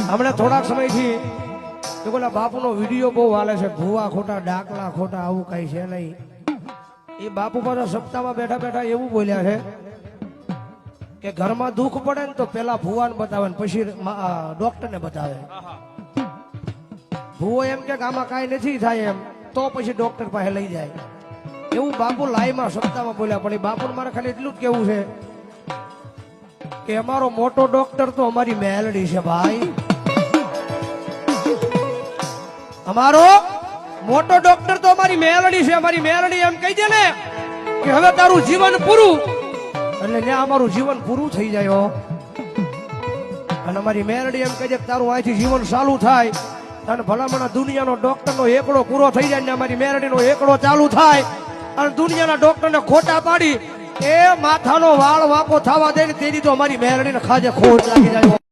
હમણાં થોડાક સમયથી તો પેલા બાપુનો વિડીયો બહુ હાલે છે, ભૂવા ખોટા ડાકલા ખોટા આવું કઈ છે નહીં. એ બાપુ પાછા સપ્તાહમાં બેઠા બેઠા એવું બોલ્યા છે કે ઘરમાં દુઃખ પડે ને તો પેલા ભુવાને બતાવે ને પછી ડોક્ટરને બતાવે. ભુવો એમ કે આમાં કાંઈ નથી થાય એમ તો પછી ડોક્ટર પાસે લઈ જાય. એવું બાપુ લાઈમાં સપ્તાહમાં બોલ્યા. પણ એ બાપુને મારે ખાલી એટલું જ કેવું છે કે અમારો મોટો ડોક્ટર તો અમારી મેલડી છે ભાઈ. અમારો મોટો ડોક્ટર તો અમારી મેલડી છે. અમારી મેલડી એમ કહી દે ને કે હવે તારું જીવન પૂરું, એટલે ત્યાં અમારું જીવન પૂરું થઈ જાય. અને અમારી મેલડી એમ કહી દે કે તારું અહીંથી જીવન ચાલુ થાય અને ભલામણા દુનિયાનો ડોક્ટરનો એકડો પૂરો થઈ જાય ને અમારી મેલડીનો એકડો ચાલુ થાય અને દુનિયાના ડોક્ટરને ખોટા પાડી એ માથાનો વાળ વાંકો થવા દે ને તેની તો અમારી મેલડીને ખાજે ખોટ લાગી જાય.